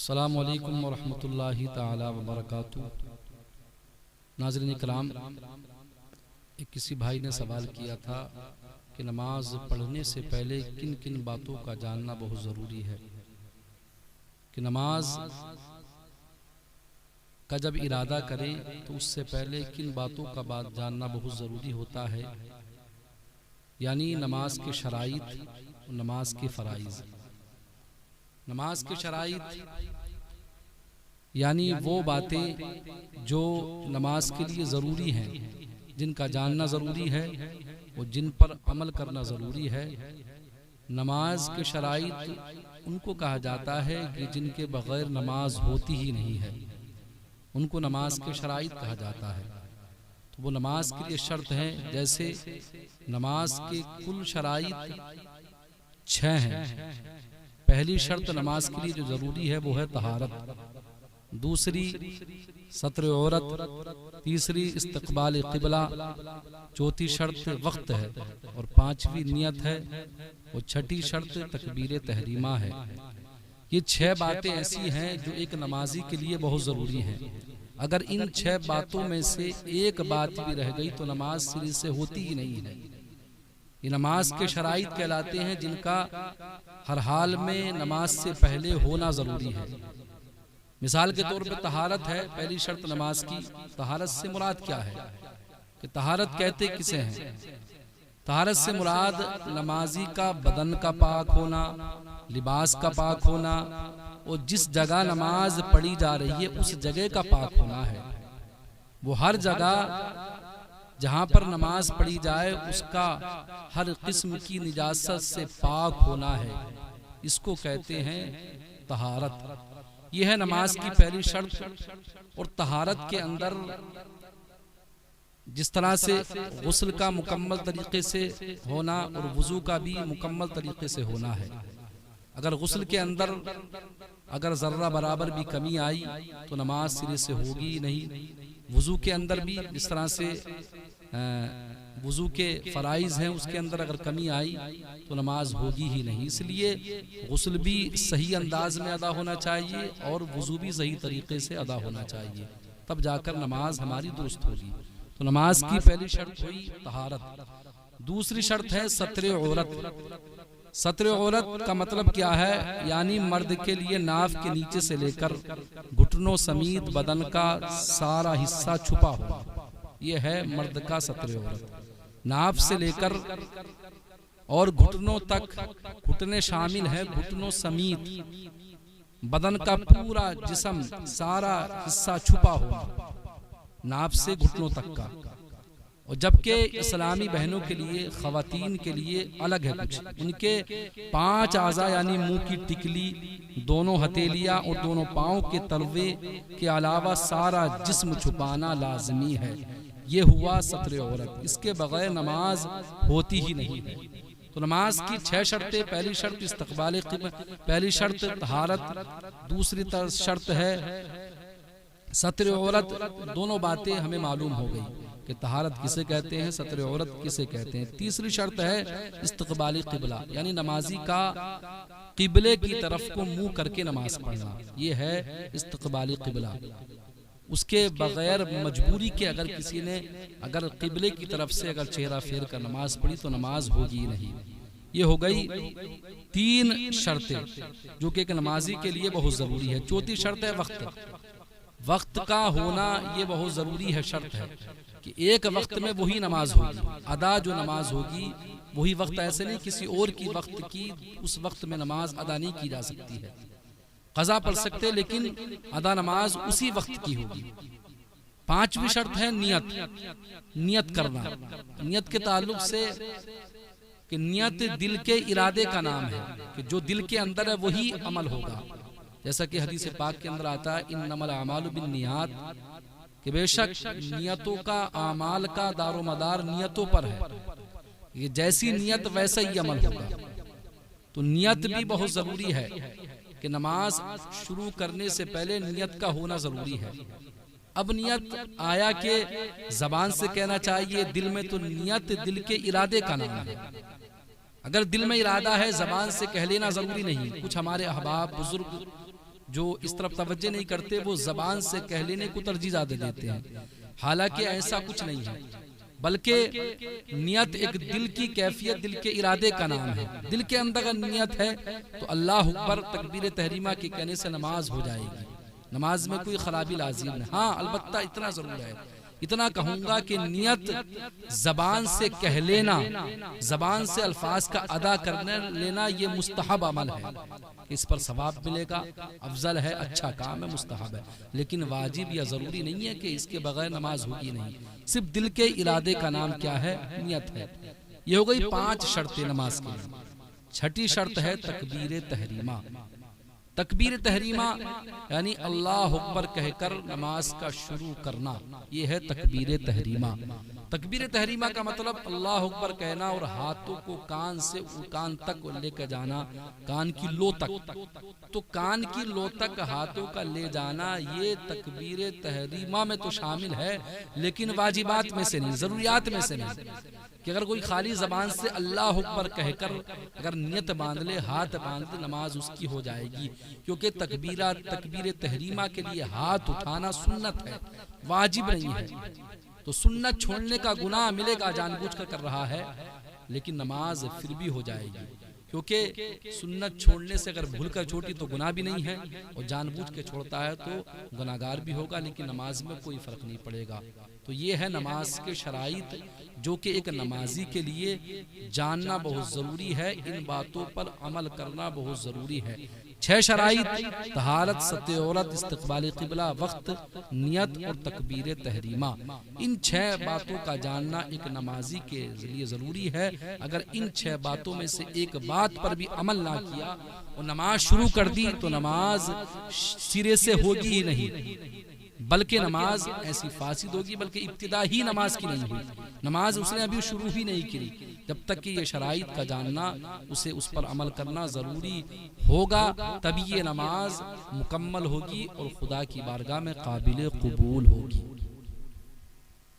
अस्सलामु अलैकुम वरहमतुल्लाहि ताला वबरकातुहू। नाज़रीन इकराम, किसी भाई ने सवाल किया था कि नमाज पढ़ने से पहले किन किन बातों का जानना बहुत ज़रूरी है, कि नमाज का जब इरादा करें तो उससे पहले किन बातों का बात जानना बहुत ज़रूरी होता है, यानी नमाज के शराइत, नमाज के फ़राइज़। नमाज के शराइत यानी वो बातें जो नमाज के लिए ज़रूरी हैं, जिनका जानना ज़रूरी है, वो जिन पर अमल करना ज़रूरी है। नमाज के शराइत उनको कहा जाता है कि जिनके बग़ैर नमाज होती ही नहीं है, उनको नमाज के शराइत कहा जाता है। तो वो नमाज के लिए शर्त हैं। जैसे नमाज के कुल शराइत 6 हैं। पहली शर्त नमाज के लिए जो ज़रूरी है वो है तहारत, दूसरी सत्र औरत, तीसरी इस्तक़बाल क़िबला, चौथी शर्त वक्त है और पांचवी नियत है और छठी शर्त तकबीर तहरीमा है। ये 6 बातें ऐसी हैं जो एक नमाजी के लिए बहुत ज़रूरी हैं। अगर इन 6 बातों में से एक बात भी रह गई तो नमाज सिरे से होती ही नहीं है। ये नमाज के शराइत कहलाते हैं जिनका हर हाल में नमाज से पहले होना ज़रूरी है। मिसाल के तौर पे तहारत है पहली शर्त नमाज की। तहारत से मुराद क्या है, कि तहारत कहते किसे हैं? तहारत से मुराद नमाजी का बदन का पाक होना, लिबास का पाक होना और जिस जगह नमाज पढ़ी जा रही है उस जगह का पाक होना है। वो हर जगह जहाँ पर नमाज पढ़ी जाए उसका हर किस्म की निजासत से पाक होना है। इसको कहते हैं तहारत। यह है नमाज की पहली शर्त। और तहारत के अंदर जिस तरह से गुस्ल का मुकम्मल तरीके से होना और वुजू का भी मुकम्मल तरीके से होना है। अगर गुस्ल के अंदर अगर ज़र्रा बराबर भी कमी आई तो नमाज सिरे से होगी नहीं। वुजू के अंदर भी जिस तरह से वुजू के फ़राइज़ हैं उसके अंदर अगर कमी आई तो नमाज होगी ही नहीं। इसलिए गुस्ल भी सही अंदाज में अदा होना चाहिए और वुजू भी सही तरीके से अदा होना चाहिए, तब जाकर नमाज हमारी दुरुस्त होगी। तो नमाज की पहली शर्त हुई तहारत। दूसरी शर्त है सत्र औरत। सत्र औरत का मतलब क्या है, यानी मर्द के लिए नाफ के नीचे से लेकर घुटनों समेत बदन का सारा हिस्सा छुपा हुआ, यह है मर्द का सत्र औरत। नाफ से लेकर और घुटनों तक, घुटने शामिल है, घुटनों समेत बदन का पूरा जिस्म सारा हिस्सा छुपा हुआ, नाफ से घुटनों तक का। और जबकि इस्लामी बहनों के लिए, ख़वातीन के लिए अलग है कुछ। उनके 5 आज़ा यानी मुंह की टिकली, दोनों हथेलियाँ और दोनों पाँव के तलवे के अलावा सारा जिस्म छुपाना लाजमी है। ये हुआ सत्र औरत। इसके बगैर नमाज होती ही नहीं है। तो नमाज की 6 शर्तें। पहली शर्त इस्तक़बाल क़िबला, पहली शर्त तहारत, दूसरी शर्त है सत्र औरत। दोनों बातें हमें मालूम हो गई कि तहारत किसे कहते हैं, सत्र औरत किसे कहते हैं। तीसरी शर्त है इस्तक़बाल क़िबला, यानी नमाजी का क़िबले की तरफ को मुंह करके नमाज पढ़ना, ये है इस्तक़बाल क़िबला। उसके बगैर मजबूरी के अगर किसी ने अगर क़िबले की तरफ से अगर चेहरा फेर कर नमाज पढ़ी तो नमाज होगी नहीं। ये हो गई 3 शर्तें जो कि एक नमाजी के लिए बहुत ज़रूरी है। चौथी शर्त है वक्त। वक्त का होना ये बहुत ज़रूरी है, शर्त है कि एक वक्त में वही नमाज होगी, अदा जो नमाज होगी वही वक्त। ऐसे नहीं किसी और की वक्त की उस वक्त में नमाज अदा नहीं की जा सकती है। क़ज़ा पढ़ सकते लेकिन अदा नमाज उसी वक्त की होगी। 5वीं शर्त है नियत। नियत करना, नियत के ताल्लुक से कि नियत दिल के इरादे का नाम है, कि जो दिल के अंदर है वही अमल होगा। जैसा कि हदीस पाक के अंदर आता है इन्नमल आमालु बिन्नियात, कि बेशक नियतों का, आमाल का दारो मदार नियतों पर है। ये जैसी नियत वैसा ही अमल होगा। तो नियत भी बहुत ज़रूरी है कि नमाज शुरू करने से पहले नियत का होना ज़रूरी है। अब नियत आया कि ज़बान से कहना चाहिए दिल में, तो नियत दिल के इरादे का नाम है। अगर दिल में इरादा है जबान से कह लेना जरूरी नहीं। कुछ हमारे अहबाब बुजुर्ग जो इस तरफ तवज्जो नहीं करते वो ज़बान से कह लेने को तरजीह ज़्यादा देते हैं, हालांकि ऐसा कुछ नहीं है, बल्कि नियत एक दिल की कैफियत, दिल के इरादे का नाम है। दिल के अंदर अगर नियत है तो अल्लाह अकबर तकबीर तहरीमा के कहने से नमाज हो जाएगी, नमाज में कोई खराबी लाजिम नहीं। हाँ, अलबत्ता इतना जरूर है, इतना कहूंगा कि नियत जबान से कह लेना, जबान से अल्फाज का अदा करने लेना, ये मुस्तहब अमल है, इस पर सवाब मिलेगा, अफजल है, अच्छा काम है, मुस्तहब है, लेकिन वाजिब या जरूरी नहीं है कि इसके बगैर नमाज होगी नहीं। सिर्फ दिल के इरादे का नाम क्या है? नियत है। ये हो गई 5 शर्तें नमाज के लिए। छठी शर्त है तकबीर तहरीमा। तकबीर तहरीमा यानी अल्लाह अकबर कहकर नमाज का शुरू करना, ये है तकबीर तहरीमा। तकबीर तहरीमा का मतलब अल्लाह अकबर कहना और हाथों को कान से कान तक लेकर जाना, कान की लो तक। तो कान की लो तक हाथों का ले जाना ये तकबीर तहरीमा में तो शामिल है, लेकिन वाजिबात में से नहीं, जरूरियात में से नहीं। कि अगर कोई खाली जबान से अल्लाह अकबर कहकर अगर नियत बांध ले, हाथ बांध ले, नमाज उसकी हो जाएगी, क्योंकि तकबीर तहरीमा के लिए हाथ उठाना सुन्नत है, वाजिब नहीं है। तो सुन्नत छोड़ने का गुनाह मिलेगा, जानबूझकर कर रहा है, लेकिन नमाज फिर भी हो जाएगी, क्योंकि सुन्नत छोड़ने से अगर भूलकर छोटी तो गुनाह भी नहीं है, और जानबूझ के छोड़ता है तो गुनाहगार भी होगा, लेकिन नमाज में कोई फर्क नहीं पड़ेगा। तो ये है नमाज के शराइत, जो कि एक नमाजी के लिए जानना बहुत ज़रूरी है, इन बातों पर अमल करना बहुत ज़रूरी है। 6 शराइत: तहारत, सत्य-औरत, इस्तक़बाल क़िबला, वक्त, नियत और तकबीर तहरीमा। इन 6 बातों का जानना एक नमाजी के लिए ज़रूरी है। अगर इन 6 बातों में से एक बात पर भी अमल ना किया और नमाज शुरू कर दी तो नमाज सिरे से होगी ही नहीं, बल्कि नमाज ऐसी फासिद होगी, बल्कि इब्तिदा ही नमाज की नहीं हुई, नमाज उसने अभी शुरू ही नहीं की। जब तक कि ये शराइत का जानना, उसे उस पर अमल करना ज़रूरी होगा, तभी ये नमाज मुकम्मल होगी और खुदा की बारगाह में काबिल कबूल होगी।